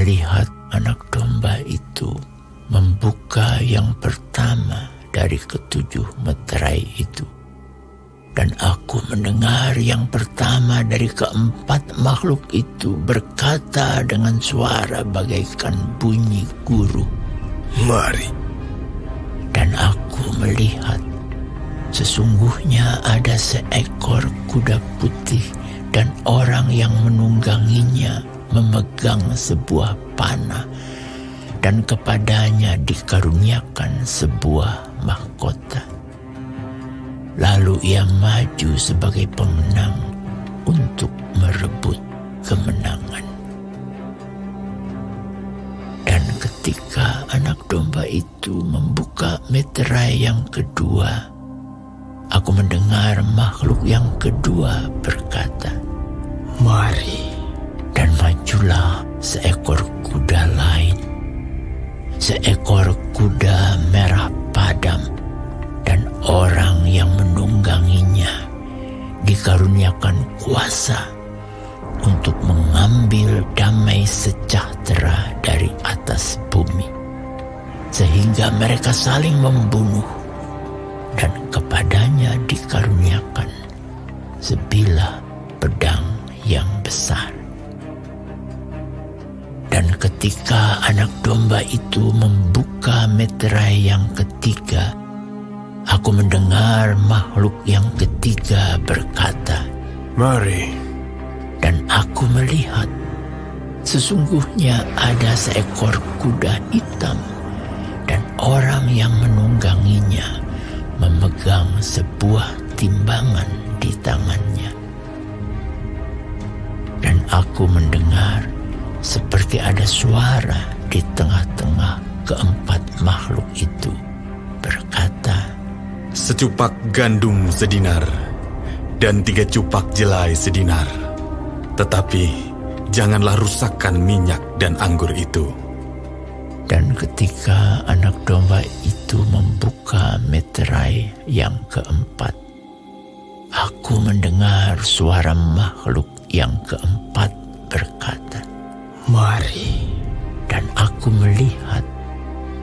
melihat anak domba itu membuka yang pertama dari ketujuh meterai itu. Dan aku mendengar yang pertama dari keempat makhluk itu berkata dengan suara bagaikan bunyi guru, "Mari." Dan aku melihat, sesungguhnya ada seekor kuda putih dan orang yang menungganginya memegang sebuah panah, dan kepadanya dikaruniakan sebuah mahkota. Lalu ia maju sebagai pemenang untuk merebut kemenangan. Dan ketika anak domba itu membuka meterai yang kedua, aku mendengar makhluk yang kedua berkata, "Mari." Dan majulah seekor kuda lain, seekor kuda merah padam, dan orang yang menungganginya dikaruniakan kuasa untuk mengambil damai sejahtera dari atas bumi, sehingga mereka saling membunuh, dan kepadanya dikaruniakan sebilah pedang yang besar. Dan ketika anak domba itu membuka meterai yang ketiga, aku mendengar makhluk yang ketiga berkata, "Mari." Dan aku melihat, sesungguhnya ada seekor kuda hitam, dan orang yang menungganginya memegang sebuah timbangan di tangannya. Dan aku mendengar seperti ada suara di tengah-tengah keempat makhluk itu berkata, "Secupak gandum sedinar dan 3 cupak jelai sedinar. Tetapi janganlah rusakkan minyak dan anggur itu." Dan ketika anak domba itu membuka meterai yang keempat, aku mendengar suara makhluk yang keempat berkata, "Mari." Dan aku melihat,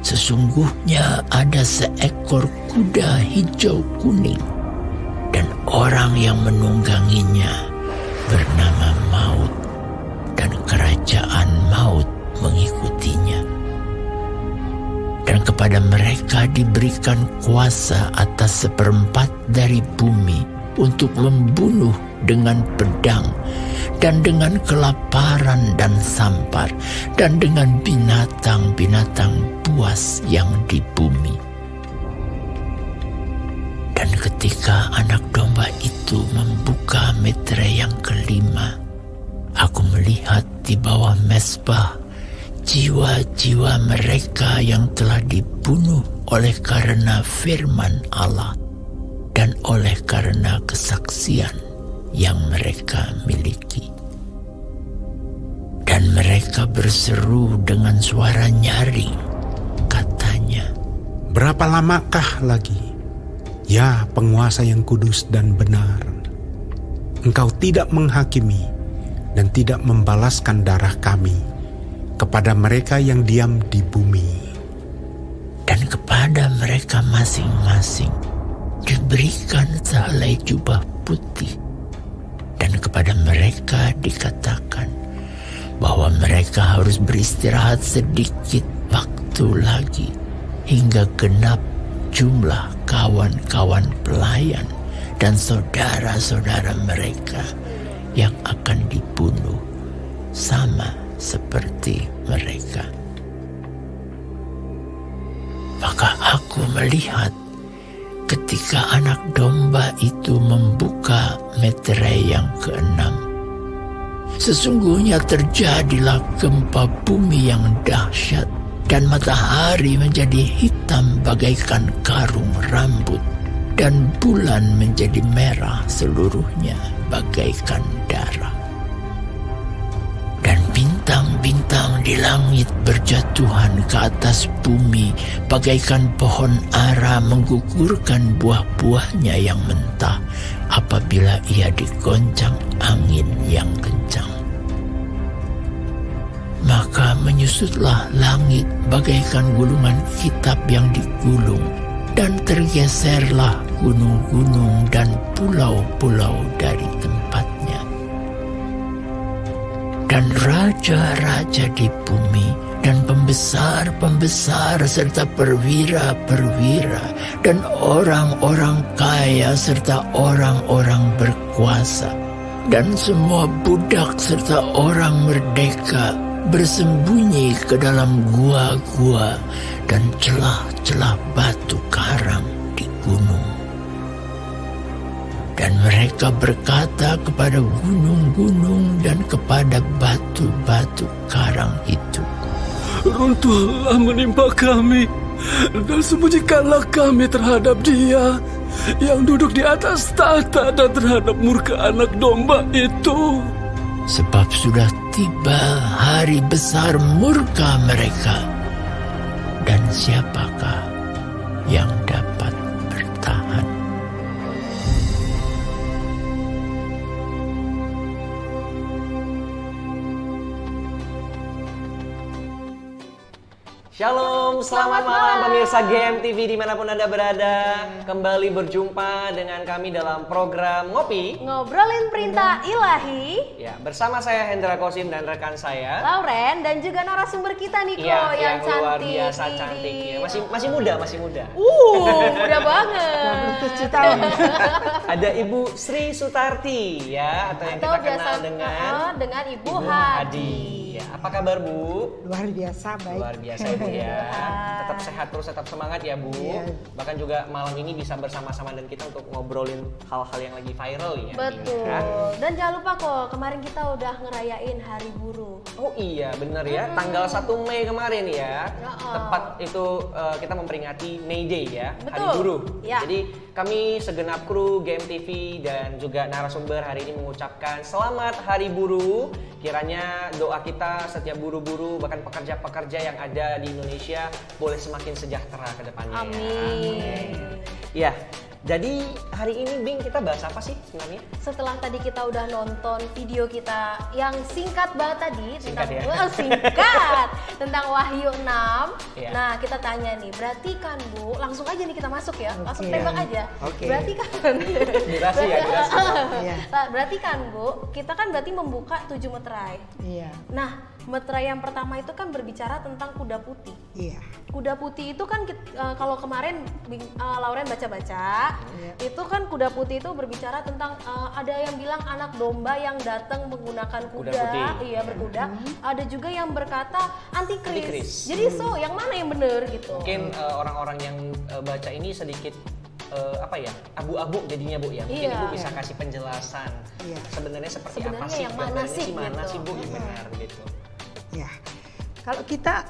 sesungguhnya ada seekor kuda hijau kuning, dan orang yang menungganginya bernama Maut, dan kerajaan maut mengikutinya. Dan kepada mereka diberikan kuasa atas 1/4 dari bumi untuk membunuh dengan pedang, dan dengan kelaparan dan sampar, dan dengan binatang-binatang buas yang di bumi. Dan ketika anak domba itu membuka meterai yang kelima, aku melihat di bawah mezbah jiwa-jiwa mereka yang telah dibunuh oleh karena firman Allah dan oleh karena kesaksian yang mereka miliki. Dan mereka berseru dengan suara nyaring, katanya, "Berapa lamakah lagi, ya penguasa yang kudus dan benar, engkau tidak menghakimi dan tidak membalaskan darah kami kepada mereka yang diam di bumi?" Dan kepada mereka masing-masing diberikan sehelai jubah putih, dan kepada mereka dikatakan bahwa mereka harus beristirahat sedikit waktu lagi hingga genap jumlah kawan-kawan pelayan dan saudara-saudara mereka yang akan dibunuh sama seperti mereka. Maka aku melihat ketika anak domba itu membuka meterai yang keenam, sesungguhnya terjadilah gempa bumi yang dahsyat, dan matahari menjadi hitam bagaikan karung rambut, dan bulan menjadi merah seluruhnya bagaikan darah. Dan bintang-bintang di langit berjatuhan ke atas bumi bagaikan pohon ara menggugurkan buah-buahnya yang mentah apabila ia digoncang angin yang kencang. Maka menyusutlah langit bagaikan gulungan kitab yang digulung, dan tergeserlah gunung-gunung dan pulau-pulau dari tempatnya. Dan raja-raja di bumi dan pembesar-pembesar serta perwira-perwira dan orang-orang kaya serta orang-orang berkuasa dan semua budak serta orang merdeka bersembunyi ke dalam gua-gua dan celah-celah batu karang di gunung. Dan mereka berkata kepada gunung-gunung dan kepada batu-batu karang itu, "Runtuhlah menimpa kami, dan sembunyikanlah kami terhadap Dia yang duduk di atas tahta dan terhadap murka anak domba itu. sebab sudah tiba hari besar murka mereka, dan siapakah yang dapat bertahan?" Shalom, selamat malam pemirsa GMTV dimanapun Anda berada. Kembali berjumpa dengan kami dalam program Ngopi Ngobrolin Perintah Ilahi. ya, bersama saya Hendra Kosim dan rekan saya Lauren dan juga narasumber kita Niko ya, yang luar cantik biasa ini. cantik ya. Masih muda. Muda banget. 7 tahun. Ada Ibu Sri Sutarti ya, atau yang kita kenal dengan Ibu Ibu Hadi. Ya, apa kabar Bu? Luar biasa baik. Luar biasa Ibu ya. Tetap sehat terus, tetap semangat ya Bu. Iya. Bahkan juga malam ini bisa bersama-sama dan kita untuk ngobrolin hal-hal yang lagi viral ya. Betul. Ya. Dan jangan lupa kok, kemarin kita udah ngerayain Hari Buruh. Oh iya bener ya, tanggal 1 Mei kemarin ya. Tepat itu kita memperingati May Day ya, Hari Betul. Buruh. Ya. Jadi kami segenap kru GMTV dan juga narasumber hari ini mengucapkan selamat Hari Buruh. Kiranya doa kita setiap buruh-buruh bahkan pekerja-pekerja yang ada di Indonesia boleh semakin sejahtera ke depannya. Amin. Ya, jadi hari ini Bing kita bahas apa sih sebenarnya? Setelah tadi kita udah nonton video kita yang singkat banget tadi Singkat tentang ya? singkat tentang Wahyu 6. Iya. Nah, kita tanya nih, berarti kan Bu, langsung aja nih kita masuk ya. Langsung Oke. tembak aja. Oke. Berarti kan Durasi ya, durasi. Iya. Nah, berarti kan Bu, kita kan berarti membuka 7 meterai. Iya. Nah, meterai yang pertama itu kan berbicara tentang kuda putih. Iya. Kuda putih itu kan kalau kemarin Lauren baca-baca, Iya. itu kan kuda putih itu berbicara tentang ada yang bilang anak domba yang datang menggunakan Kuda kuda, putih. iya berkuda. Ada juga yang berkata antikris. Antikris. Jadi yang mana yang benar gitu? Mungkin orang-orang yang baca ini sedikit abu-abu jadinya Bu ya. Mungkin Iya. Ibu bisa kasih penjelasan. Iya. Sebenarnya seperti Sebenarnya apa sih? yang mana gambarnya sih, mana gitu. sih Bu yang benar gitu. Ya. Kalau kita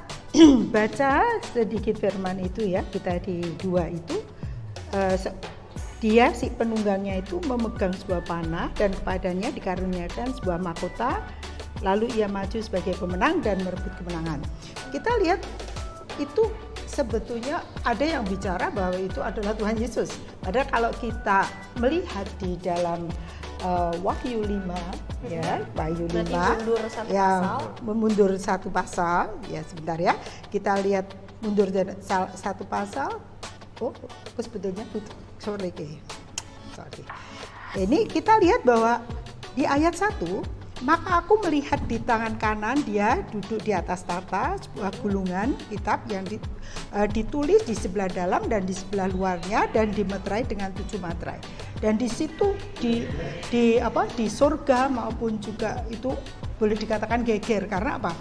baca sedikit firman itu ya, kita di 2 itu dia si penunggangnya itu memegang sebuah panah dan kepadanya dikaruniakan sebuah mahkota, lalu ia maju sebagai pemenang dan merebut kemenangan. Kita lihat itu sebetulnya ada yang bicara bahwa itu adalah Tuhan Yesus. Padahal kalau kita melihat di dalam Wahyu 5 ya, Wahyu 5 Berarti mundur satu ya, pasal. mundur satu pasal ya, sebentar ya. Kita lihat mundur dari satu pasal. Oh, sebetulnya sorry. Ini kita lihat bahwa di ayat 1, maka aku melihat di tangan kanan dia duduk di atas tahta sebuah gulungan kitab yang ditulis di sebelah dalam dan di sebelah luarnya dan dimeterai dengan 7 materai. Dan di situ di surga maupun juga itu boleh dikatakan geger karena apa?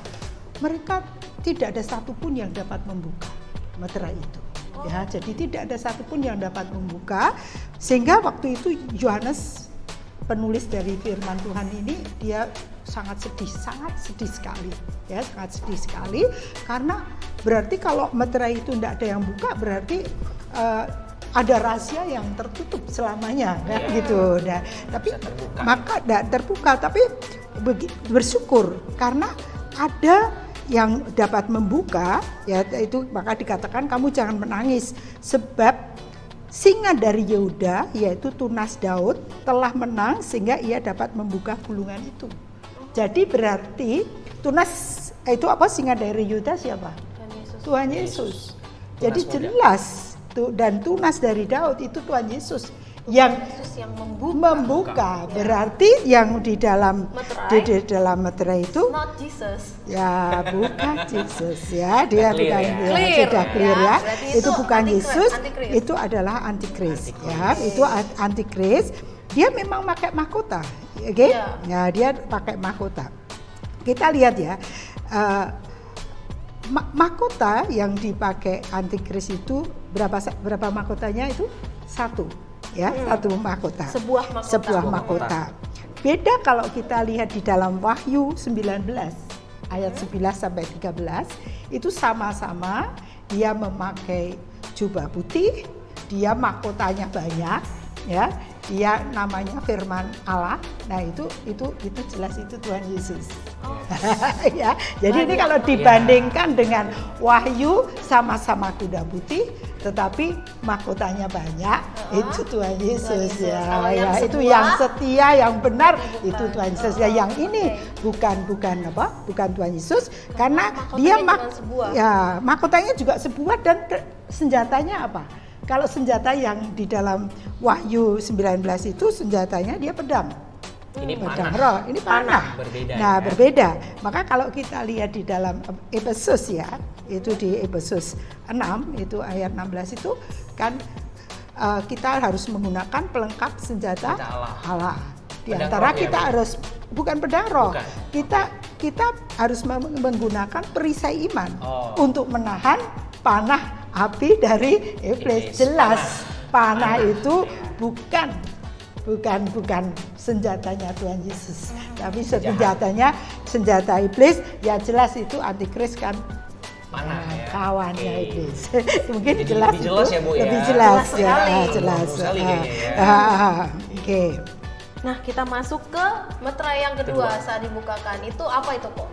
Mereka tidak ada satupun yang dapat membuka meterai itu. Ya, jadi tidak ada satupun yang dapat membuka, sehingga waktu itu Yohanes penulis dari firman Tuhan ini dia sangat sedih sekali ya, sangat sedih sekali karena berarti kalau meterai itu tidak ada yang buka berarti ada rahasia yang tertutup selamanya ya, gitu. Nah, tapi terbuka. maka tidak terbuka, tapi bersyukur karena ada yang dapat membuka ya, itu maka dikatakan kamu jangan menangis sebab singa dari Yehuda yaitu tunas Daud telah menang sehingga ia dapat membuka gulungan itu. Jadi berarti tunas itu apa, singa dari Yuda siapa? Tuhan Yesus. Jadi muda. jelas dan tunas dari Daud itu Tuhan Yesus yang Yesus yang membuka. Berarti yang di dalam Meterai. di dalam meterai itu not Jesus. ya bukan Yesus ya, dia Clear bukan ya. Clear, sudah clear ya. ya. Berarti Itu itu bukan Yesus, antikris. itu adalah antikris ya. Itu antikris. Dia memang pakai mahkota, oke? Ya. Ya, dia pakai mahkota. Kita lihat ya. Mahkota yang dipakai antikris itu berapa mahkotanya itu? Satu ya, satu mahkota. Sebuah mahkota. Mahkota. Beda kalau kita lihat di dalam Wahyu 19 ayat 11 sampai 13 itu sama-sama dia memakai jubah putih, dia mahkotanya banyak ya. Dia namanya firman Allah. Nah, itu jelas itu Tuhan Yesus. Ya. Jadi ini kalau dibandingkan dengan Wahyu sama-sama kuda putih tetapi mahkotanya banyak, itu Tuhan Yesus ya. Kalau yang Ya, itu sebuah, yang setia, yang benar bukan. itu Tuhan Yesus. Ya, yang ini bukan Tuhan Yesus karena Mahkotanya dia cuma sebuah. ya, mahkotanya juga sebuah dan senjatanya apa? Kalau senjata yang di dalam Wahyu 19 itu senjatanya dia pedang. Ini Pedang panah. roh, ini panah. Berbeda Nah, ya. berbeda. Maka kalau kita lihat di dalam Efesus ya, itu di Efesus 6 itu ayat 16 itu kan kita harus menggunakan pelengkap senjata Allah. Di Pedang antara roh ya, kita Bu? harus bukan pedang roh. Bukan. Kita harus menggunakan perisai iman Oh. untuk menahan panah api dari iblis. Jelas panah itu bukan senjatanya Tuhan Yesus, tapi senjata iblis. Ya jelas itu antikris kan, Panah ya. kawannya Oke. iblis. Mungkin Jadi jelas lebih jelas itu, ya, Bu, ya? lebih jelas Jelas ya, sekali. jelas. Bagus sekali kayaknya ya. Oke. Nah, kita masuk ke meterai yang kedua saat dibukakan. Itu apa itu kok?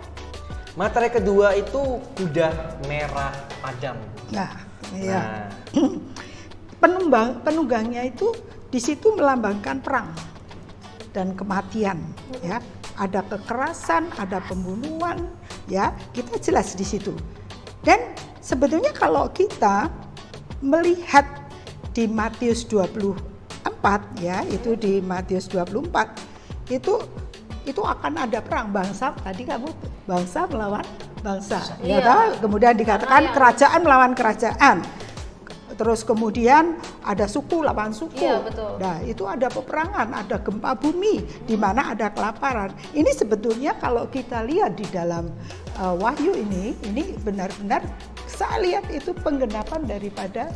Materai kedua itu kuda merah padam. Nah, ya. Nah, Penunggangnya itu di situ melambangkan perang dan kematian ya. Ada kekerasan, ada pembunuhan ya. Kita jelas di situ. Dan sebetulnya kalau kita melihat di Matius 24 ya, itu di Matius 24 itu akan ada perang bangsa, tadi kamu bangsa melawan bangsa ya Iya. toh? Kemudian dikatakan kerajaan melawan kerajaan. Terus kemudian ada suku lawan suku. Iya, betul. Nah, itu ada peperangan, ada gempa bumi, di mana ada kelaparan. Ini sebetulnya kalau kita lihat di dalam Wahyu ini benar-benar saya lihat itu penggenapan daripada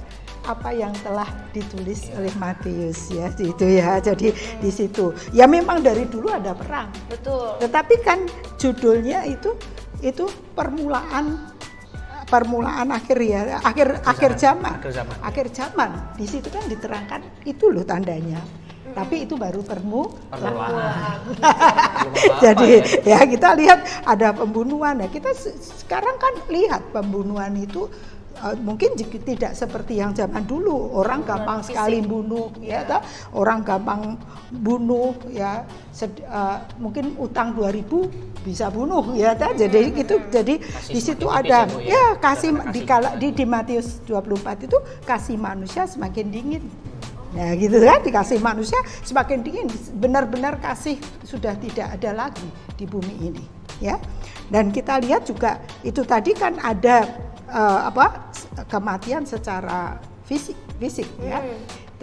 apa yang telah ditulis oleh Matius ya, itu ya. Jadi di situ ya memang dari dulu ada perang. Betul. Tetapi kan judulnya itu permulaan akhir ya, akhir zaman. Akhir zaman. Di situ kan diterangkan itu loh tandanya. Tapi itu baru permulaan. Jadi ya kita lihat ada pembunuhan. Nah, kita sekarang kan lihat pembunuhan itu mungkin tidak seperti yang zaman dulu. Orang gampang sekali bunuh ya toh? Orang gampang bunuh ya. Mungkin utang 2.000 bisa bunuh ya toh? Jadi itu di situ ada ya kasih di Matius 24 itu kasih manusia semakin dingin. Nah gitu kan, dikasih manusia semakin dingin, benar-benar kasih sudah tidak ada lagi di bumi ini ya. Dan kita lihat juga itu tadi kan ada kematian secara fisik ya.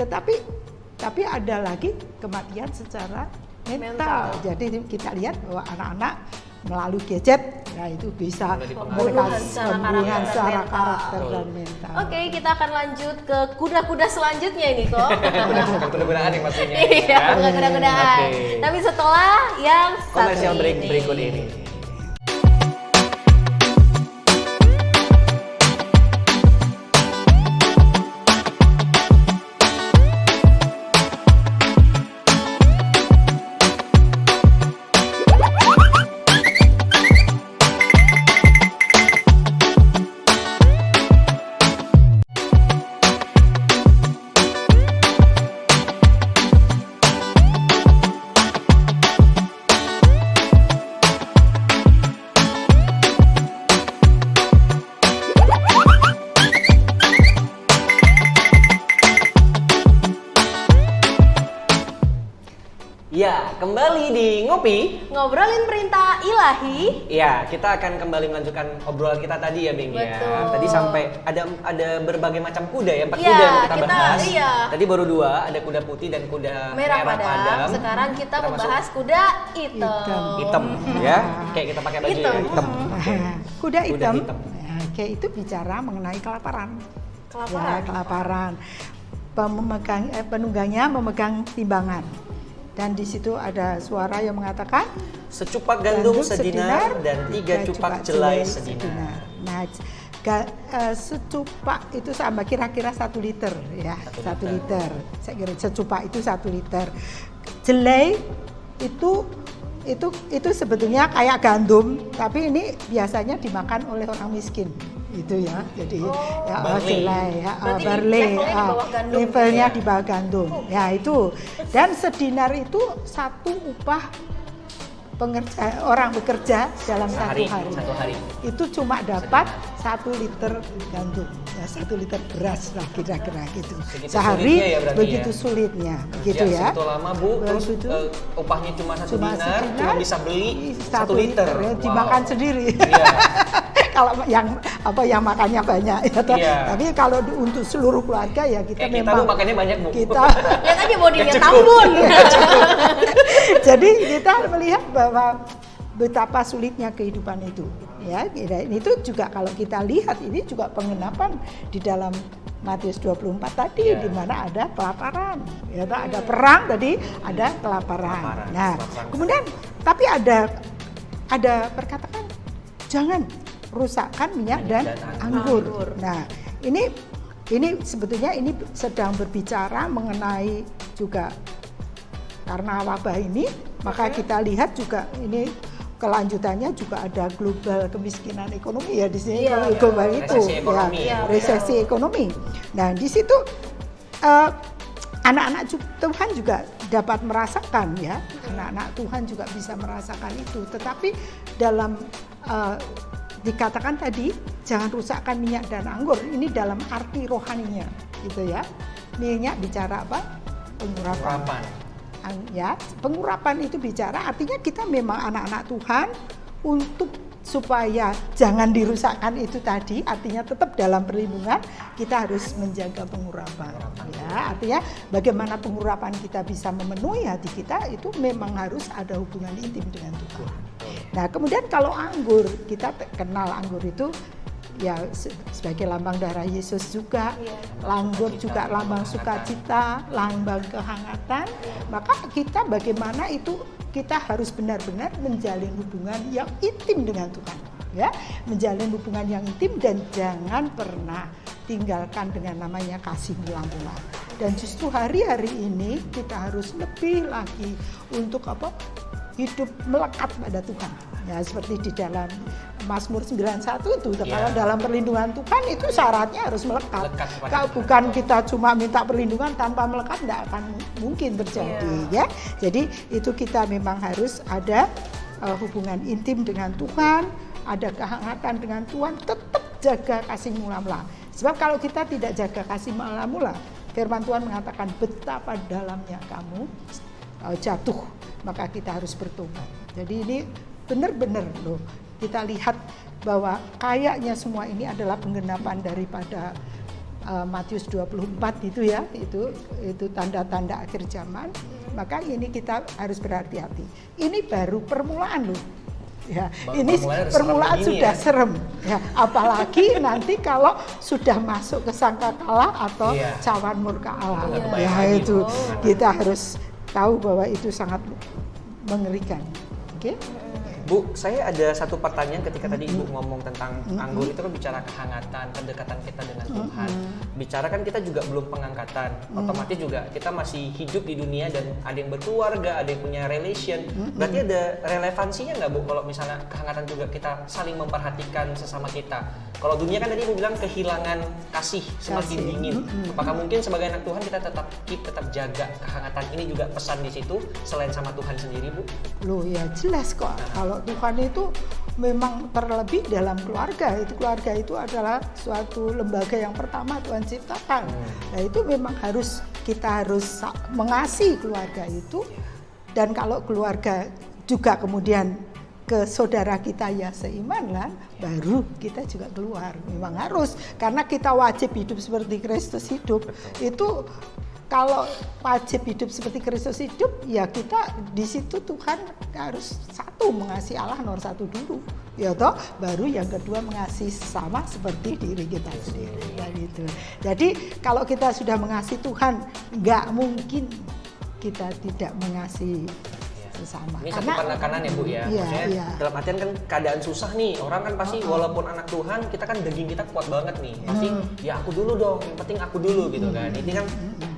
Tapi ada lagi kematian secara mental. Jadi kita lihat bahwa anak-anak melalui gadget, nah itu bisa Pembunuhan secara karakter dan mental. Oke, kita akan lanjut ke kuda-kuda selanjutnya ini kok. kuda-kudaan yang pastinya. Iya, bukan kuda-kudaan. Oke. Tapi setelah yang Komersial satu break ini. berikut ini. di Ngopi. Ngobrolin perintah ilahi. Ya, kita akan kembali melanjutkan obrolan kita tadi ya, Bing ya. Betul. Tadi sampai ada berbagai macam kuda ya, 4 Iya, kuda yang kita kita- bahas. iya. Tadi baru 2, ada kuda putih dan kuda Merah padam. padam. Sekarang kita masuk membahas kuda hitam. hitam ya, kayak kita pakai baju Hitam. ya, hitam. Kuda hitam, hitam. Nah, kayak itu bicara mengenai kelaparan. Kelaparan. Ya, kelaparan. Penunggangnya memegang timbangan. Dan di situ ada suara yang mengatakan Secupak gandum sedinar dan 3 cupak jelai sedinar. Nah, secupak itu sama kira-kira 1 liter ya, 1 liter. Saya kira secupak itu 1 liter. Jelai itu sebetulnya kayak gandum, tapi ini biasanya dimakan oleh orang miskin. Itu ya, jadi barley. jelai ya, Berarti barley, levelnya di bawah gandum levelnya ya? di bawah gandum. Ya itu. Dan sedinar itu 1 upah orang bekerja dalam satu hari. Itu cuma dapat 1 liter gandum, ya 1 liter beras lah kira-kira gitu. Segitu Sehari sulitnya ya berarti begitu ya? sulitnya, begitu Kerja ya. segitu lama Bu, terus Begitu. upahnya cuma 1 Cuma dinar, sedinar, cuma bisa beli 1 liter. ya, Wow. dimakan sendiri. Iya. Kalau yang makannya banyak ya. Iya. Tapi kalau untuk seluruh keluarga ya kita Kayak kita memang Bu makannya banyak Bu. kita Lihat aja bodinya Nggak cukup. tambun. jadi kita melihat bahwa betapa sulitnya kehidupan itu ya. Itu juga kalau kita lihat ini juga pengenapan di dalam Matius 24 tadi, Ya. di mana ada kelaparan ya, ada perang tadi, ada kelaparan. Nah kelaparan. kemudian tapi ada perkataan jangan rusakkan minyak dan anggur. Nah ini sebetulnya ini sedang berbicara mengenai juga karena wabah ini, maka kita lihat juga ini kelanjutannya juga ada global kemiskinan ekonomi ya di sini. Iya, Global itu resesi ekonomi. ya, resesi ekonomi. Nah di situ anak-anak Tuhan juga dapat merasakan ya, anak-anak Tuhan juga bisa merasakan itu. Tetapi dalam dikatakan tadi jangan rusakkan minyak dan anggur, ini dalam arti rohaninya gitu ya. Minyak bicara apa? Pengurapan. Ya, pengurapan itu bicara artinya kita memang anak-anak Tuhan untuk supaya jangan dirusakkan itu tadi, artinya tetap dalam perlindungan, kita harus menjaga pengurapan. Ya, artinya bagaimana pengurapan kita bisa memenuhi hati kita itu memang harus ada hubungan intim dengan Tuhan. Nah, kemudian kalau anggur, kita kenal anggur itu ya sebagai lambang darah Yesus juga, anggur juga lambang sukacita, lambang kehangatan. Maka kita bagaimana itu kita harus benar-benar menjalin hubungan yang intim dengan Tuhan, ya, menjalin hubungan yang intim dan jangan pernah tinggalkan dengan namanya kasih mula-mula. Dan justru hari-hari ini kita harus lebih lagi untuk apa? Hidup melekat pada Tuhan. Ya seperti di dalam Mazmur 91 itu, kalau dalam perlindungan Tuhan itu syaratnya harus melekat. Kalau bukan kita cuma minta perlindungan tanpa melekat, tidak akan mungkin terjadi. Ya, jadi itu kita memang harus ada hubungan intim dengan Tuhan, ada kehangatan dengan Tuhan, tetap jaga kasih mula-mula. Sebab kalau kita tidak jaga kasih mula-mula, firman Tuhan mengatakan betapa dalamnya kamu jatuh, maka kita harus bertobat. Jadi ini benar-benar loh, kita lihat bahwa kayaknya semua ini adalah penggenapan daripada Matius 24 itu ya, itu tanda-tanda akhir zaman. Maka ini kita harus berhati-hati. Ini baru permulaan loh. Ya, ini permulaan sudah serem. Ya, apalagi nanti kalau sudah masuk ke sangkakala atau cawan murka Allah. Ya itu kita harus tahu bahwa itu sangat mengerikan. Oke? Bu, saya ada satu pertanyaan ketika tadi Ibu ngomong tentang anggur itu kan bicara kehangatan, kedekatan kita dengan Tuhan. Bicara kan kita juga belum pengangkatan, otomatis juga kita masih hidup di dunia dan ada yang berkeluarga, ada yang punya relation. Berarti ada relevansinya nggak Bu kalau misalnya kehangatan juga kita saling memperhatikan sesama kita? Kalau dunia kan tadi Ibu bilang kehilangan kasih, semakin dingin. Apakah mungkin sebagai anak Tuhan kita tetap jaga kehangatan ini juga pesan di situ selain sama Tuhan sendiri Bu? Loh ya jelas kok. Kalau Tuhan itu memang terlebih dalam keluarga. Keluarga itu adalah suatu lembaga yang pertama Tuhan ciptakan. Nah itu memang kita harus mengasihi keluarga itu Dan kalau keluarga juga kemudian ke saudara kita ya seiman kan, baru kita juga keluar. Memang harus, karena kita wajib hidup seperti Kristus hidup. Itu kalau wajib hidup seperti Kristus hidup, ya kita di situ Tuhan harus satu, mengasihi Allah nomor satu dulu, ya toh, baru yang kedua mengasihi sesama seperti diri kita sendiri. Dan itu. Jadi kalau kita sudah mengasihi Tuhan, nggak mungkin kita tidak mengasihi sesama. Ini satu penekanan ya Bu ya. Iya, Maksudnya iya. dalam artian kan keadaan susah nih. Orang kan pasti walaupun anak Tuhan, kita kan daging kita kuat banget nih. Pasti ya aku dulu dong, yang penting aku dulu gitu kan. Ini kan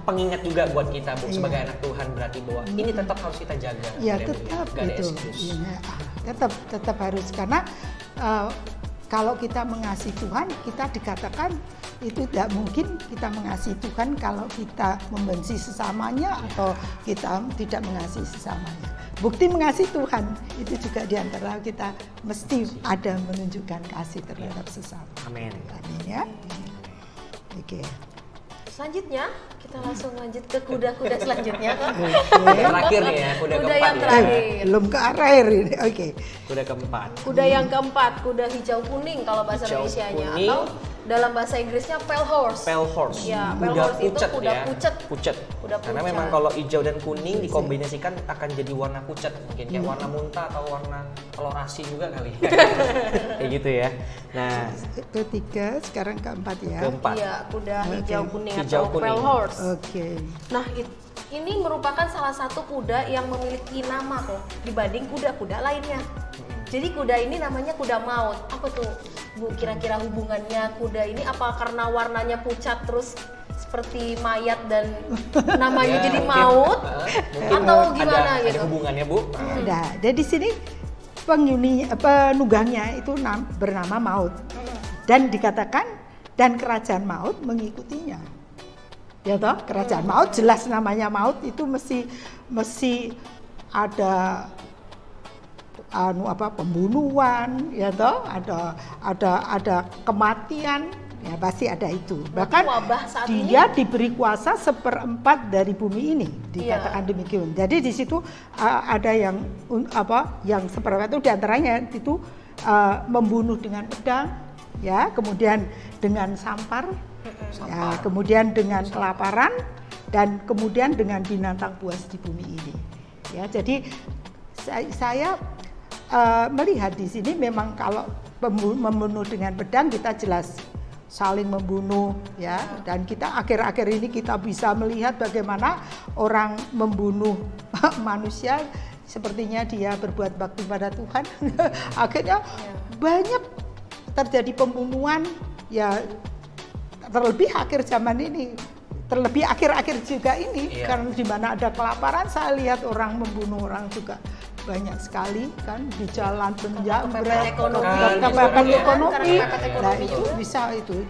pengingat juga buat kita Bu sebagai anak Tuhan, berarti bahwa ini tetap harus kita jaga. Ya Bu, tetap Gak ada gitu. excuse. Ya, tetap harus, karena kalau kita mengasihi Tuhan, kita dikatakan itu tidak mungkin kita mengasihi Tuhan kalau kita membenci sesamanya atau kita tidak mengasihi sesamanya. Bukti mengasihi Tuhan itu juga diantara kita mesti ada menunjukkan kasih terhadap sesama. Amin. Amin ya. Oke. Selanjutnya kita langsung lanjut ke kuda-kuda selanjutnya kan. Yang terakhir nih ya, kuda Kuda keempat yang ya. terakhir. Belum ke akhir ini. Oke. Kuda keempat. Kuda yang keempat, kuda hijau kuning kalau bahasa Hijau Indonesianya, kuning. atau dalam bahasa Inggrisnya pale horse. Pale horse. Ya, pale Kuda horse itu pucet kuda ya. pucet. Pucet. Kuda Karena pucat. memang kalau hijau dan kuning dikombinasikan akan jadi warna pucat, mungkin kayak warna muntah atau warna kolorasi juga kali. Kayak gitu ya. Nah, Ketiga, sekarang keempat ya. keempat. Iya, kuda hijau kuning Hijau atau kuning. pale horse. Oke. Nah, ini merupakan salah satu kuda yang memiliki nama kok dibanding kuda-kuda lainnya. Jadi kuda ini namanya kuda maut. Apa tuh Bu kira-kira hubungannya kuda ini? Apa karena warnanya pucat terus seperti mayat dan namanya Ya, jadi mungkin, maut? mungkin Atau gimana ada gitu? hubungannya Bu. Nah, dan di sini penunggangnya itu bernama Maut, dan dikatakan dan kerajaan Maut mengikutinya. Ya toh, kerajaan Maut jelas namanya Maut itu mesti ada pembunuhan, ya toh, ada kematian. Ya pasti ada itu. Bahkan wabah saat dia diberi kuasa 1/4 dari bumi ini, dikatakan demikian. Jadi di situ ada yang yang 1/4 itu diantaranya itu membunuh dengan pedang, ya, kemudian dengan sampar, ya, kemudian dengan kelaparan, dan kemudian dengan binatang buas di bumi ini. Ya, jadi saya melihat di sini memang kalau membunuh dengan pedang kita jelas saling membunuh, ya, dan kita akhir-akhir ini kita bisa melihat bagaimana orang membunuh manusia, sepertinya dia berbuat bakti pada Tuhan. Akhirnya banyak terjadi pembunuhan, ya, terlebih akhir zaman ini, terlebih akhir-akhir juga ini, karena di mana ada kelaparan saya lihat orang membunuh orang juga banyak sekali kan di jalan penjamret, kepepet ekonomi. Nah itu bisa itu.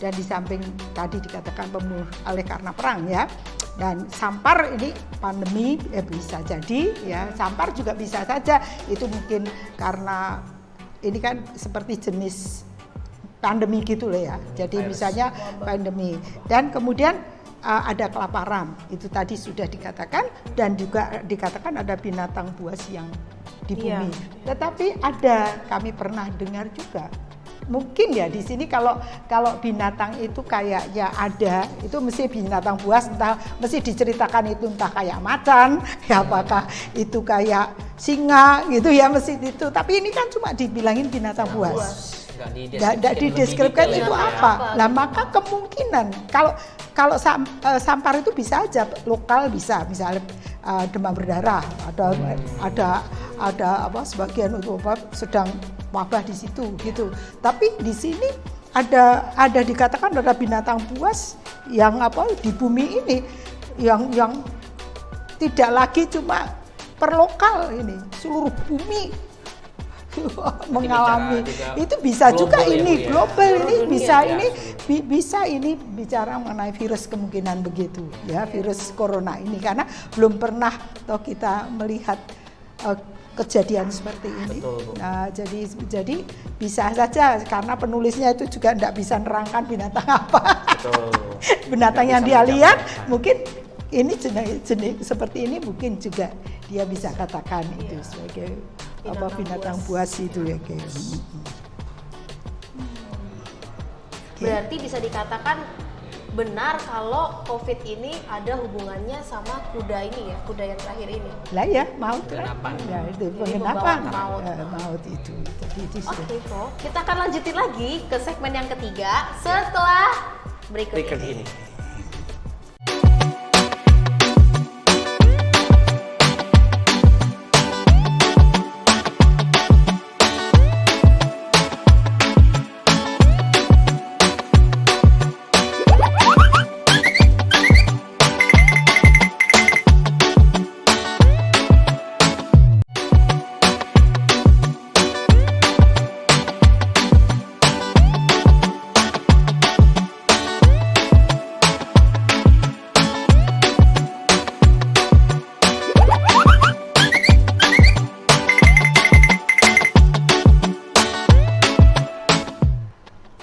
Dan di samping tadi dikatakan pembunuh oleh karena perang, ya. Dan sampar ini pandemi bisa jadi, ya. Sampar juga bisa saja itu mungkin karena ini kan seperti jenis pandemi gitu loh, ya. Jadi misalnya pandemi, dan kemudian ada kelaparan, itu tadi sudah dikatakan, dan juga dikatakan ada binatang buas yang di bumi. Tetapi kami pernah dengar juga, mungkin ya di sini kalau binatang itu kayaknya ada, itu mesti binatang buas, entah mesti diceritakan itu entah kayak macan, ya, apakah itu kayak singa gitu, ya, mesti itu. Tapi ini kan cuma dibilangin binatang buas. Tidak dideskripsikan itu apa. Nah, maka kemungkinan kalau sampar itu bisa aja lokal, bisa misalnya demam berdarah, ada sebagian itu sedang wabah di situ gitu. Tapi di sini ada dikatakan ada binatang buas yang di bumi ini yang tidak lagi cuma per lokal, ini seluruh bumi mengalami itu bisa juga ini global, ini bisa ini bicara mengenai virus, kemungkinan begitu, ya, virus corona ini, karena belum pernah kita melihat kejadian seperti ini. Nah, jadi bisa saja karena penulisnya itu juga tidak bisa nerangkan binatang apa. binatang yang dia lihat mungkin ini jenis seperti ini mungkin juga dia bisa katakan itu sebagai binatang buas itu ya kayak. Berarti bisa dikatakan benar kalau COVID ini ada hubungannya sama kuda ini ya, kuda yang terakhir ini. Lah ya, maut kan? Penggenapan. Ya, itu Jadi penggenapan membawa maut. maut itu. Jadi itu Oke kok, kita akan lanjutin lagi ke segmen yang ketiga setelah berikut ini.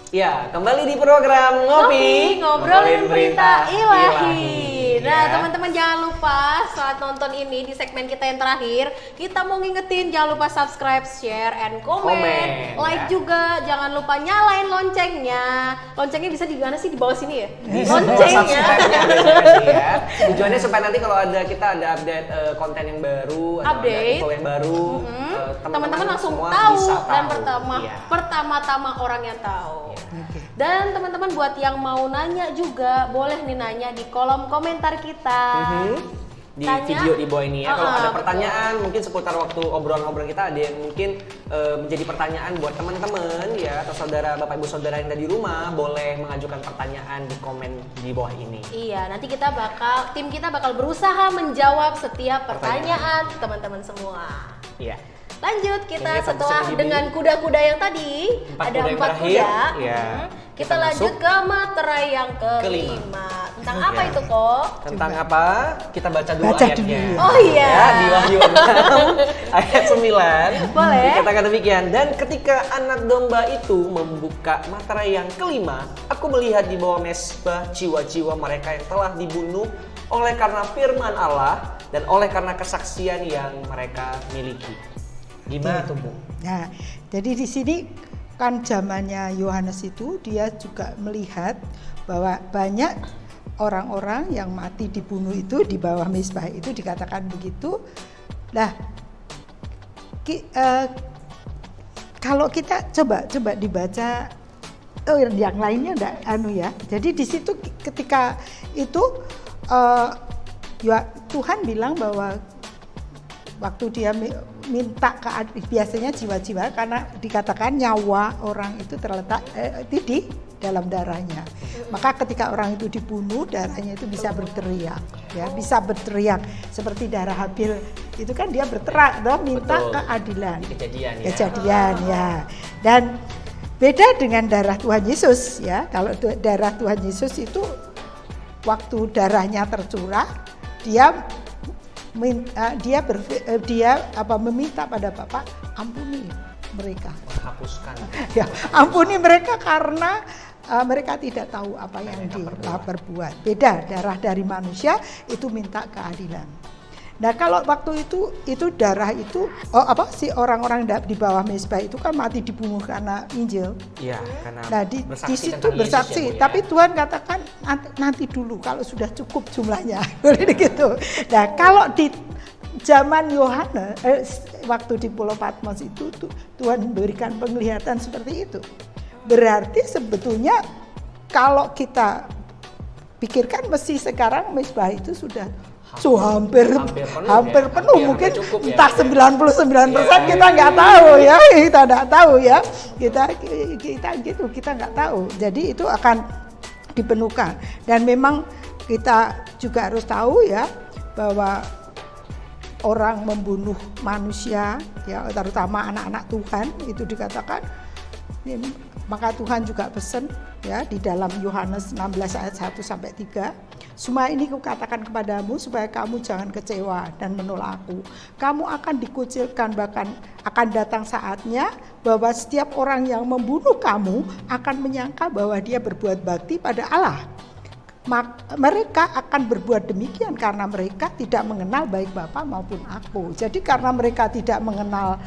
Ya, kembali di program Ngopi, ngobrolin berita ilahi. Nah, Ya. teman-teman jangan lupa saat nonton ini di segmen kita yang terakhir, kita mau ngingetin jangan lupa subscribe, share, and comment. Like ya. juga, jangan lupa nyalain loncengnya. Loncengnya bisa di mana sih, di bawah sini ya? Di Loncengnya. subscribe-nya biasanya sih ya. Tujuannya supaya nanti kalau kita ada update konten yang baru, atau ada Update. info yang baru, Teman-teman langsung semua tahu bisa dan Iya. pertama-tama orang yang tahu. Dan teman-teman buat yang mau nanya juga boleh nih nanya di kolom komentar kita. Di Tanya. video di bawah ini ya. Kalau ada betul. pertanyaan mungkin seputar waktu obrolan-obrolan kita, ada yang mungkin menjadi pertanyaan buat teman-teman ya, atau saudara bapak ibu saudara yang ada di rumah, boleh mengajukan pertanyaan di komen di bawah ini. Iya, nanti tim kita bakal berusaha menjawab setiap pertanyaan teman-teman semua. Iya. Lanjut kita Ini fokusnya setelah di dengan kuda-kuda yang tadi, Empat ada kuda yang 4 terakhir, kuda. ya. Kita Kita lanjut masuk ke materai yang kelima. Tentang apa Ya. itu kok? Tentang apa? Kita baca dulu Baca ayatnya. dulu. Oh iya. Ya, di Wahyu 6 ayat 9. Boleh. Dikatakan demikian. Dan ketika anak domba itu membuka materai yang kelima, aku melihat di bawah mezbah jiwa-jiwa mereka yang telah dibunuh oleh karena firman Allah dan oleh karena kesaksian yang mereka miliki. Gimana tuh, Bu? Nah, jadi di sini kan zamannya Yohanes itu dia juga melihat bahwa banyak orang-orang yang mati dibunuh itu di bawah mezbah itu, dikatakan begitu. Nah, kalau kita coba dibaca yang lainnya enggak ya. Jadi di situ ketika itu Tuhan bilang bahwa waktu dia minta biasanya jiwa-jiwa, karena dikatakan nyawa orang itu terletak di dalam darahnya. Maka ketika orang itu dibunuh, darahnya itu bisa berteriak, ya, bisa berteriak seperti darah Habil itu kan dia berteriak, minta Betul. keadilan. Di Kejadian ya. Dan beda dengan darah Tuhan Yesus ya. Kalau darah Tuhan Yesus itu waktu darahnya tercurah, dia meminta pada Bapa, ampuni mereka. Hapuskan. Ya, ampuni mereka karena mereka tidak tahu apa yang diperbuat. Beda darah dari manusia itu minta keadilan. Nah, kalau waktu itu darah itu si orang-orang di bawah mezbah itu kan mati dibunuh karena Injil. Iya, karena Nah, di situ tentang Yesus bersaksi, ya, Bu, ya. tapi Tuhan katakan nanti dulu kalau sudah cukup jumlahnya. Gitu. Nah, kalau di zaman Yohanes waktu di Pulau Patmos itu Tuhan memberikan penglihatan seperti itu. Berarti sebetulnya kalau kita pikirkan mesti sekarang mezbah itu sudah hampir penuh, mungkin cukup ya, entah 99% kita nggak tahu ya, kita nggak tahu ya, kita nggak tahu. Jadi itu akan dipenuhkan, dan memang kita juga harus tahu ya bahwa orang membunuh manusia ya, terutama anak-anak Tuhan itu dikatakan. Maka Tuhan juga pesan ya di dalam Yohanes 16 ayat 1 sampai 3. Semua ini kukatakan kepadamu supaya kamu jangan kecewa dan menolak aku. Kamu akan dikucilkan, bahkan akan datang saatnya bahwa setiap orang yang membunuh kamu akan menyangka bahwa dia berbuat bakti pada Allah. mereka akan berbuat demikian karena mereka tidak mengenal baik Bapa maupun aku. Jadi karena mereka tidak mengenal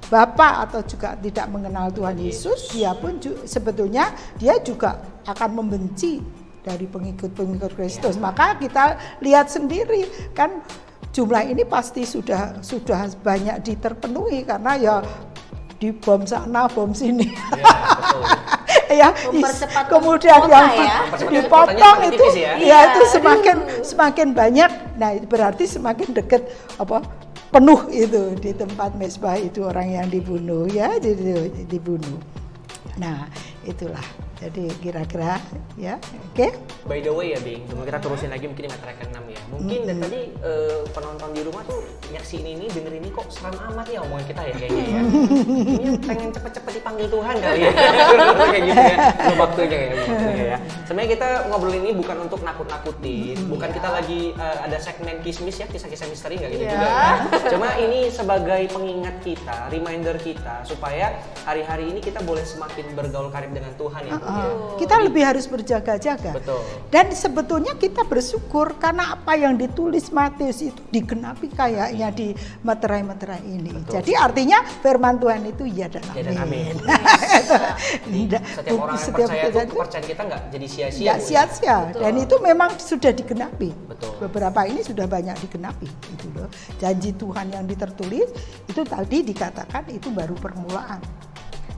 Bapa atau juga tidak mengenal Tuhan Yesus, dia pun sebetulnya dia juga akan membenci dari pengikut-pengikut Kristus. Maka kita lihat sendiri kan jumlah ini pasti sudah banyak diterpenuhi karena ya di bom sana, bom sini. Ya, kemudian yang dipotong itu ya itu semakin banyak. Nah, berarti semakin dekat penuh itu di tempat mezbah itu orang yang dibunuh ya, jadi dibunuh. Nah, itulah. Jadi kira-kira ya, oke. By the way ya, Bing, sebelum kita terusin lagi mungkin di meterai ke-6 ya. Mungkin dari tadi penonton di rumah tuh nyaksiin ini, denger ini kok seram amat ya omongan kita ya kayaknya ya. Ini pengen cepet-cepet dipanggil Tuhan kali ya. Kayak gitu ya. Belum waktunya ya. Sebenarnya kita ngobrol ini bukan untuk nakut-nakutin, bukan kita lagi ada segmen kismis ya, kisah-kisah misteri nggak gitu juga ya. Cuma ini sebagai pengingat kita, reminder kita supaya hari-hari ini kita boleh semakin bergaul karib dengan Tuhan ya. Kita lebih harus berjaga-jaga. Betul. Dan sebetulnya kita bersyukur karena apa yang ditulis Matius itu digenapi kayaknya di meterai-meterai ini. Betul. Jadi artinya firman Tuhan itu ya dan amin. Ya dan amin. Setiap orang yang percaya itu kepercayaan kita nggak jadi sia-sia. Nggak sia-sia. Dan itu memang sudah digenapi. Betul. Beberapa ini sudah banyak digenapi. Itu loh. Janji Tuhan yang ditertulis itu tadi dikatakan itu baru permulaan.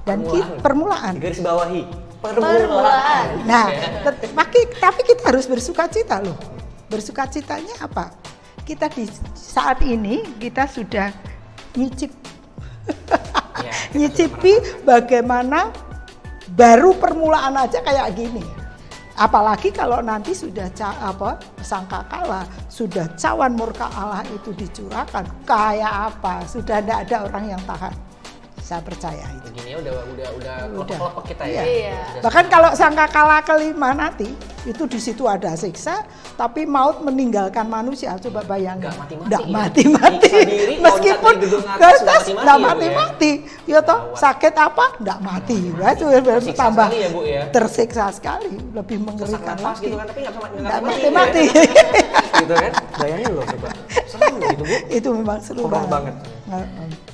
Dan permulaan. Garis bawahi. Permulaan. Nah, tapi kita harus bersukacita loh. Bersukacitanya apa? Kita di saat ini kita sudah nyicipi bagaimana baru permulaan aja kayak gini. Apalagi kalau nanti sudah sangkakala, sudah cawan murka Allah itu dicurahkan, kayak apa? Sudah tidak ada orang yang tahan. Saya percaya itu. Begini udah kelompok kita ya. Iya. Bahkan kalau sangkakala kelima nanti itu di situ ada siksa, tapi maut meninggalkan manusia. Coba bayangkan. Nggak mati-mati. Meskipun nggak mati-mati. Ya toh sakit apa? Nggak mati. Tambah tersiksa sekali, lebih mengerikan lagi. Gitu kan, tapi nggak mati-mati. Gitu kan? Bayangin loh coba. Seru gitu Bu. Itu memang seru banget.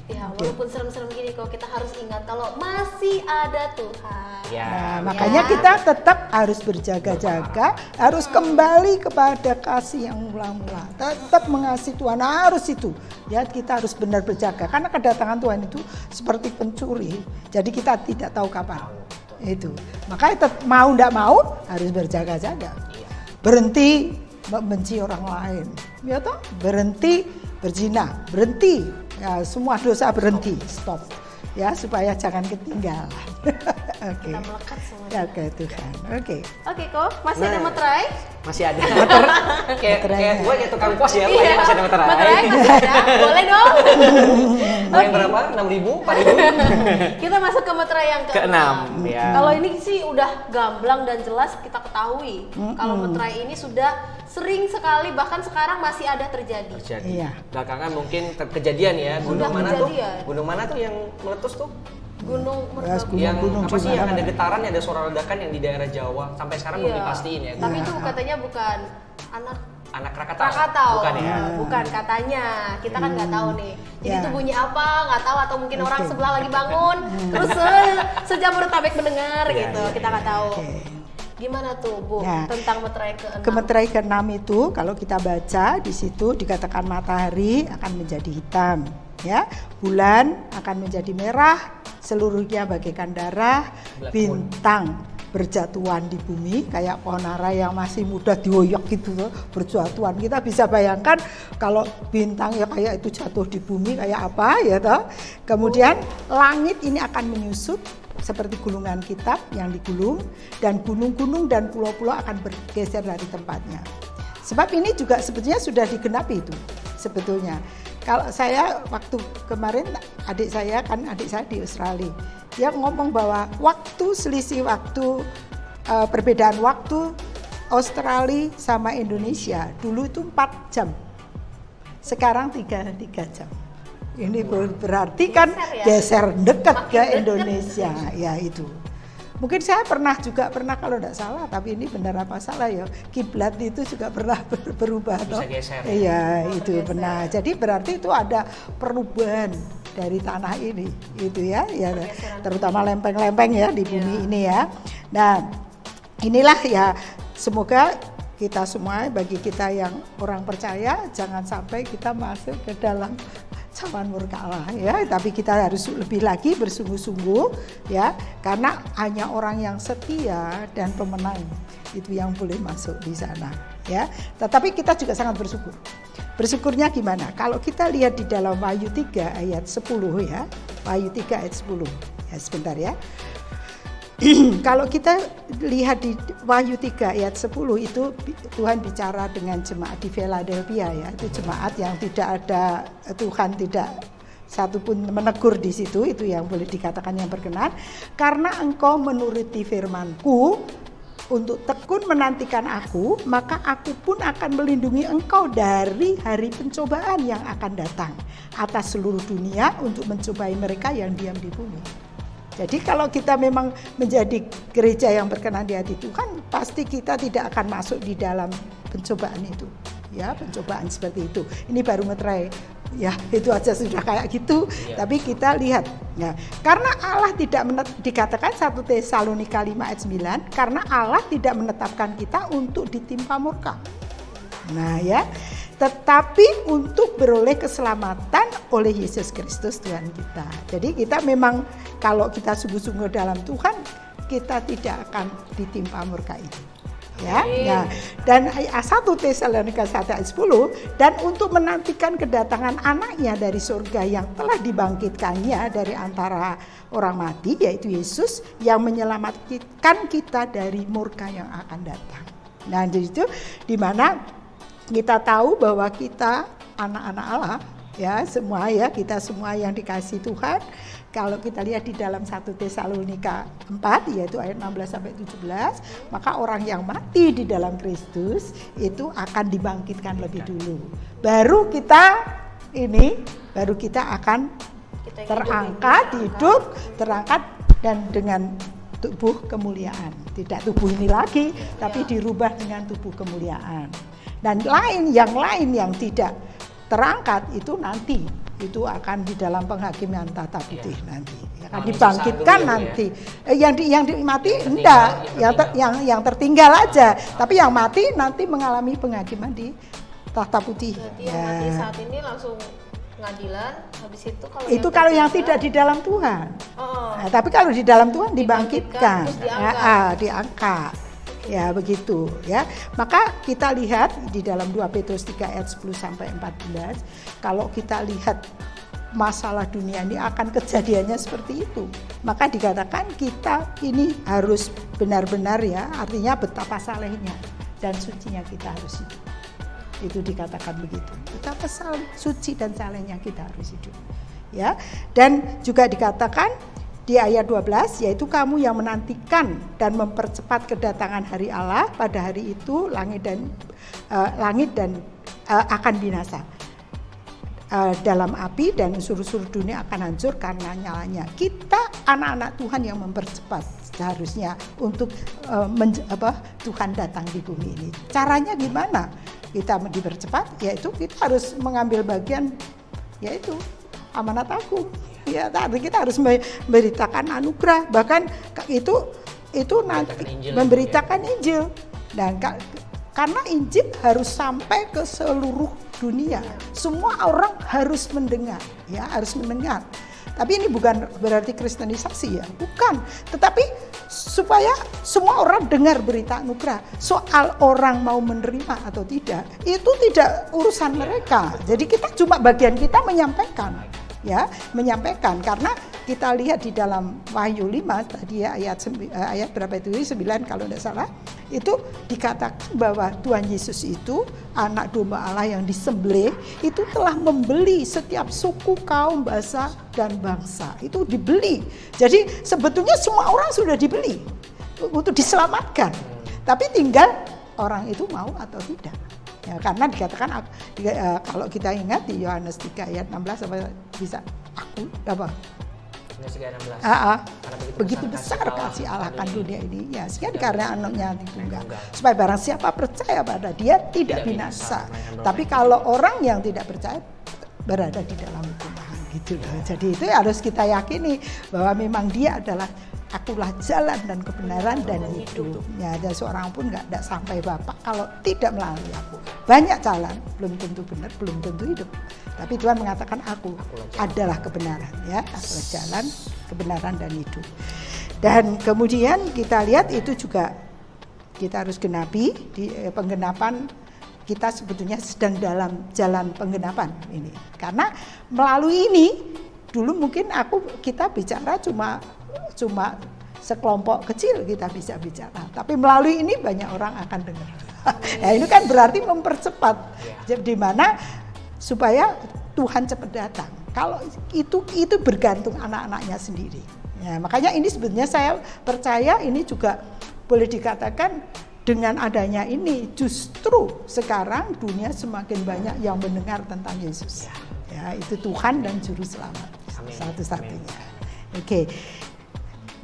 Ya, walaupun serem-serem gini kok kita harus ingat kalau masih ada Tuhan. Ya, makanya kita tetap harus berjaga-jaga, harus kembali kepada kasih yang mula-mula. Tetap mengasihi Tuhan, harus itu. Ya, kita harus benar berjaga karena kedatangan Tuhan itu seperti pencuri. Jadi kita tidak tahu kapan. Itu. Makanya mau tidak mau harus berjaga-jaga. Berhenti membenci orang lain. Ya toh? Berhenti berzina, berhenti. Ya, semua dosa berhenti, stop. Ya, supaya jangan ketinggalan. Oke. Kita melekat semua. Oke, Tuhan. Oke. Oke, kok masih ada meterai? Masih ada. Kayak gue kayak tukang pos ya, Iya, masih ada meterai. Meterai masih ada. Boleh dong. Mau yang berapa? 6.000? 4.000? Kita masuk ke meterai yang ke-6. Ya. Kalau ini sih udah gamblang dan jelas kita ketahui. Kalau meterai ini sudah sering sekali, bahkan sekarang masih ada terjadi. Iya. Belakangan mungkin kejadian ya. Gunung mana tuh? Gunung mana tuh yang meletus tuh? Gunung yang apa sih yang ada getaran, ada suara ledakan yang di daerah Jawa sampai sekarang belum dipastiin ya. Tapi itu katanya bukan anak Krakatau. Bukan ya? Bukan katanya. Kita kan nggak tahu nih. Jadi itu bunyi apa nggak tahu, atau mungkin orang sebelah lagi bangun terus sejabodetabek mendengar gitu. Kita nggak tahu. Gimana tuh Bu tentang meterai ke-6? Ke meterai ke-6 itu kalau kita baca di situ dikatakan matahari akan menjadi hitam, ya. Bulan akan menjadi merah, seluruhnya bagaikan darah, bintang berjatuhan di bumi kayak pohon ara yang masih muda dioyak gitu loh, berjatuhan. Kita bisa bayangkan kalau bintang ya kayak itu jatuh di bumi kayak apa ya toh. Kemudian langit ini akan menyusut seperti gulungan kitab yang digulung, dan gunung-gunung dan pulau-pulau akan bergeser dari tempatnya. Sebab ini juga sebetulnya sudah digenapi itu sebetulnya. Kalau saya waktu kemarin adik saya di Australia, dia ngomong bahwa selisih waktu perbedaan waktu Australia sama Indonesia dulu itu 4 jam, sekarang 3 jam. Ini berarti kan geser dekat ke Indonesia, ya itu. Mungkin saya pernah kalau tidak salah, tapi ini benar apa salah ya, kiblat itu juga pernah berubah. Bisa geser. Iya, itu benar. Jadi berarti itu ada perubahan dari tanah ini, itu ya, terutama lempeng-lempeng ya di bumi ini ya. Nah, inilah ya, semoga kita semua, bagi kita yang orang percaya, jangan sampai kita masuk ke dalam cawan murka Allah ya, tapi kita harus lebih lagi bersungguh-sungguh ya, karena hanya orang yang setia dan pemenang itu yang boleh masuk di sana ya. Tetapi kita juga sangat bersyukur. Bersyukurnya gimana? Kalau kita lihat di dalam Wahyu 3 ayat 10 ya, Wahyu 3 ayat 10 ya, sebentar ya. Kalau kita lihat di Wahyu 3 ayat 10 itu Tuhan bicara dengan jemaat di Philadelphia ya. Itu jemaat yang tidak ada, Tuhan tidak satu pun menegur di situ, itu yang boleh dikatakan yang berkenan. Karena engkau menuruti firman-Ku untuk tekun menantikan Aku, maka Aku pun akan melindungi engkau dari hari pencobaan yang akan datang atas seluruh dunia untuk mencobai mereka yang diam di bumi. Jadi kalau kita memang menjadi gereja yang berkenan di hati Tuhan, pasti kita tidak akan masuk di dalam pencobaan itu. Ya, pencobaan seperti itu. Ini baru meterai. Ya, itu aja sudah kayak gitu. Ya. Tapi kita lihat. Ya, karena Allah tidak dikatakan 1 Tesalonika 5 ayat 9, karena Allah tidak menetapkan kita untuk ditimpa murka. Nah ya, tetapi untuk beroleh keselamatan oleh Yesus Kristus Tuhan kita. Jadi kita memang kalau kita sungguh-sungguh dalam Tuhan, kita tidak akan ditimpa murka itu. Ya, nah, dan 1 Tesalonika 1 ayat 10, dan untuk menantikan kedatangan anaknya dari surga yang telah dibangkitkannya dari antara orang mati, yaitu Yesus yang menyelamatkan kita dari murka yang akan datang. Nah, jadi itu di mana kita tahu bahwa kita anak-anak Allah ya, semua ya, kita semua yang dikasih Tuhan. Kalau kita lihat di dalam 1 Tesalonika 4 yaitu ayat 16 sampai 17, maka orang yang mati di dalam Kristus itu akan dibangkitkan lebih dulu. Baru kita akan terangkat, hidup, terangkat dan dengan tubuh kemuliaan. Tidak tubuh ini lagi, tapi dirubah dengan tubuh kemuliaan. Dan yang lain yang tidak terangkat itu nanti, itu akan di dalam penghakiman tata putih nanti, akan dibangkitkan nanti. Ya. Yang mati enggak, yang tertinggal aja. Tapi yang mati nanti mengalami penghakiman di tata putih. Berarti yang mati saat ini langsung pengadilan, habis itu kalau yang tidak di dalam Tuhan. Nah, tapi kalau di dalam Tuhan dibangkitkan, diangkat. Ya begitu ya. Maka kita lihat di dalam 2 Petrus 3 ayat 10 sampai 14, kalau kita lihat masalah dunia ini akan kejadiannya seperti itu. Maka dikatakan kita ini harus benar-benar ya, artinya betapa salehnya dan sucinya kita harus hidup. Itu dikatakan begitu. Betapa suci dan salehnya kita harus hidup. Ya. Dan juga dikatakan di ayat 12, yaitu kamu yang menantikan dan mempercepat kedatangan hari Allah, pada hari itu langit dan akan binasa dalam api, dan unsur-unsur dunia akan hancur karena nyalanya. Kita anak-anak Tuhan yang mempercepat seharusnya untuk Tuhan datang di bumi ini. Caranya gimana kita dipercepat? Yaitu kita harus mengambil bagian, yaitu amanat agung. Ya, kita harus memberitakan anugerah, bahkan itu nanti memberitakan Injil. Dan karena Injil harus sampai ke seluruh dunia, semua orang harus mendengar, ya harus mendengar. Tapi ini bukan berarti kristenisasi ya, bukan. Tetapi supaya semua orang dengar berita anugerah. Soal orang mau menerima atau tidak, itu tidak urusan mereka. Jadi bagian kita menyampaikan. Ya, menyampaikan, karena kita lihat di dalam Wahyu 5 tadi ya, ayat berapa itu, 9 kalau tidak salah, itu dikatakan bahwa Tuhan Yesus itu anak domba Allah yang disembelih, itu telah membeli setiap suku, kaum, bahasa dan bangsa. Itu dibeli. Jadi sebetulnya semua orang sudah dibeli untuk diselamatkan. Tapi tinggal orang itu mau atau tidak. Ya, karena dikatakan kalau kita ingat di Yohanes 3 ayat 16 bisa Yesaya 16. Karena begitu begitu besar besar kasih Allah akan dunia ini. Ya, sekian karena anaknya tunggal. Supaya barang siapa percaya pada dia tidak binasa. Tapi kalau orang yang tidak percaya berada di dalam hukuman gitu loh. Jadi itu harus kita yakini bahwa memang dia adalah akulah jalan dan kebenaran dan hidup. Ya, ada seorang pun nggak sampai Bapa kalau tidak melalui aku. Banyak jalan, belum tentu benar, belum tentu hidup. Tapi Tuhan mengatakan aku adalah kebenaran, ya, akulah jalan, kebenaran dan hidup. Dan kemudian kita lihat itu juga kita harus genapi di penggenapan. Kita sebetulnya sedang dalam jalan penggenapan ini. Karena melalui ini dulu mungkin kita bicara cuma sekelompok kecil kita bisa bicara. Tapi melalui ini banyak orang akan dengar. Ya, ini kan berarti mempercepat. Di mana supaya Tuhan cepat datang. Kalau itu bergantung anak-anaknya sendiri. Ya, makanya ini sebetulnya saya percaya ini juga boleh dikatakan dengan adanya ini justru sekarang dunia semakin banyak yang mendengar tentang Yesus. Ya, itu Tuhan dan Juru Selamat satu-satunya. Oke.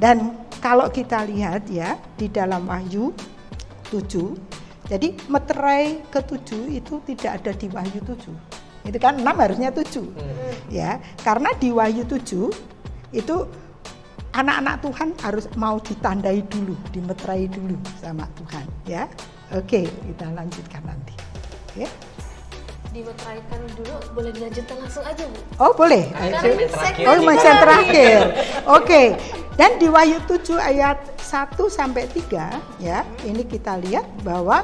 Dan kalau kita lihat ya di dalam Wahyu 7, jadi meterai ke-7 itu tidak ada di Wahyu 7. Itu kan 6 harusnya 7. Ya, karena di Wahyu 7 itu anak-anak Tuhan harus mau ditandai dulu, dimeterai dulu sama Tuhan, ya. Oke, kita lanjutkan nanti. Oke. Dimeteraikan dulu, boleh dilanjutkan langsung aja, Bu? Oh, boleh. Oh, macam terakhir. Oke. Dan di Wahyu 7 ayat 1 sampai 3, ya, ini kita lihat bahwa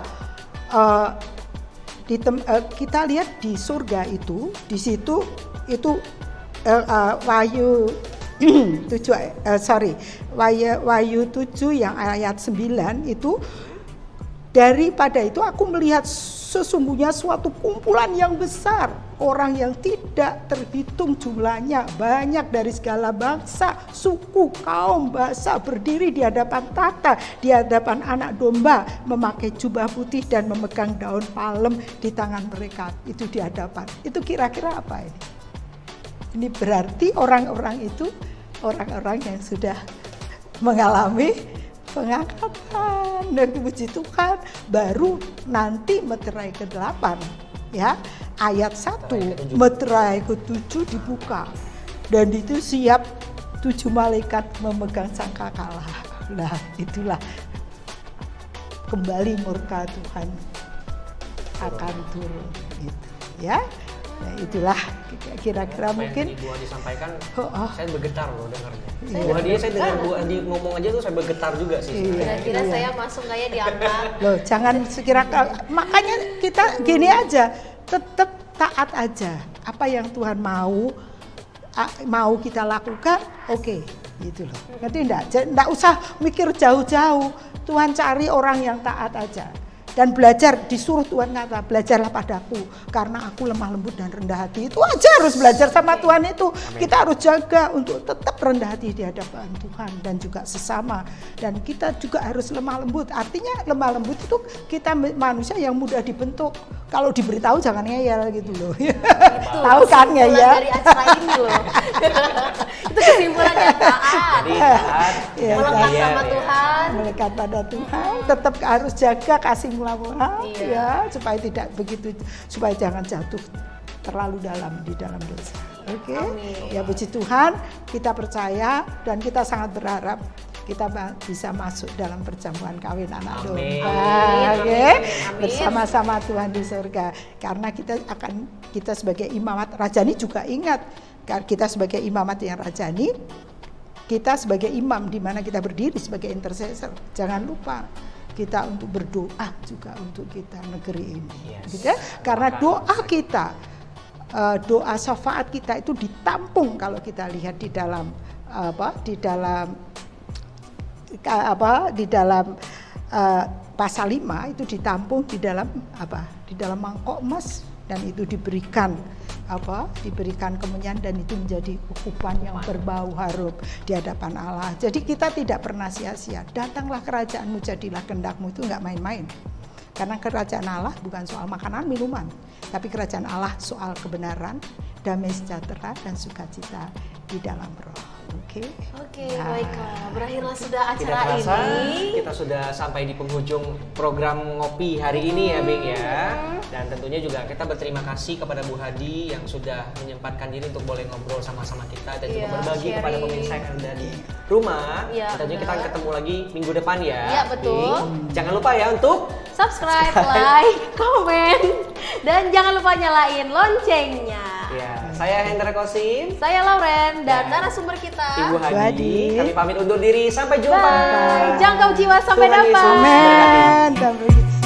kita lihat di surga itu, di situ itu Wahyu Wahyu 7 yang ayat 9 itu, daripada itu aku melihat sesungguhnya suatu kumpulan yang besar, orang yang tidak terhitung jumlahnya, banyak dari segala bangsa, suku, kaum, bahasa, berdiri di hadapan tahta, di hadapan Anak Domba, memakai jubah putih dan memegang daun palem di tangan mereka. Itu di hadapan. Itu kira-kira apa ini? Ini berarti orang-orang itu orang-orang yang sudah mengalami pengangkatan dan puji Tuhan, baru nanti meterai ke-8 ya, ayat 1 meterai ke-7 dibuka dan itu siap 7 malaikat memegang sangkakala. Nah, itulah kembali murka Tuhan akan turun gitu ya. Nah, itulah kira-kira mungkin Bu Adi sampaikan, saya bergetar loh dengarnya. Bu Adi, saya dengar Bu Adi ngomong aja tuh saya bergetar juga sih. Kira-kira saya masuk nggak ya diangkat? Loh, jangan sekira, makanya kita gini aja, tetap taat aja. Apa yang Tuhan mau kita lakukan, oke, gitu loh. Ngerti enggak usah mikir jauh-jauh. Tuhan cari orang yang taat aja. Dan belajar, disuruh Tuhan kata, belajarlah padaku karena aku lemah lembut dan rendah hati. Itu aja harus belajar sama Tuhan itu. Amin. Kita harus jaga untuk tetap rendah hati di hadapan Tuhan dan juga sesama. Dan kita juga harus lemah lembut. Artinya lemah lembut itu kita manusia yang mudah dibentuk. Kalau diberitahu jangan ngeyel gitu loh. Tahu kan ngeyel? Dari acara ini loh. Itu kesimpulannya taat. Melekat sama Tuhan. Melekat pada Tuhan. Tetap harus jaga kasih melawan ya, supaya tidak begitu, supaya jangan jatuh terlalu dalam di dalam dosa. Oke. Ya, puji Tuhan, kita percaya dan kita sangat berharap kita bisa masuk dalam perjamuan kawin anak domba. Oke. Bersama-sama Tuhan di surga. Karena kita sebagai imamat rajani juga ingat, kita sebagai imamat yang rajani, kita sebagai imam di mana kita berdiri sebagai intercessor. Jangan lupa kita untuk berdoa juga untuk kita negeri ini. Gitu ya? Karena doa kita, doa syafaat kita itu ditampung kalau kita lihat di dalam pasal 5 itu ditampung di dalam di dalam mangkok emas, dan itu diberikan kemenyan, dan itu menjadi ukupan yang berbau harum di hadapan Allah. Jadi kita tidak pernah sia-sia. Datanglah kerajaanmu, jadilah kehendakmu, itu nggak main-main. Karena kerajaan Allah bukan soal makanan, minuman, tapi kerajaan Allah soal kebenaran, damai sejahtera, dan sukacita di dalam Roh. Oke, Baiklah. Berakhirlah sudah Tidak acara terasa, ini. kita sudah sampai di penghujung program ngopi hari ini ya, Bing ya. Dan tentunya juga kita berterima kasih kepada Bu Hadi yang sudah menyempatkan diri untuk boleh ngobrol sama-sama kita dan juga Iya, berbagi kepada sharing. pemirsa yang ada di rumah. Iya, Tentunya kita benar. ketemu lagi minggu depan ya. Iya, betul. Bing. Jangan lupa ya untuk Subscribe, like, komen, dan jangan lupa nyalain loncengnya. ya, saya Hendra Kosim, Saya Lauren dan Dan narasumber kita. Ibu Hadi. Hadi. Kami pamit undur diri. Sampai jumpa. Bye. Jangkau jiwa sampai Tuhan Yesus dapat. memberkati. Amin.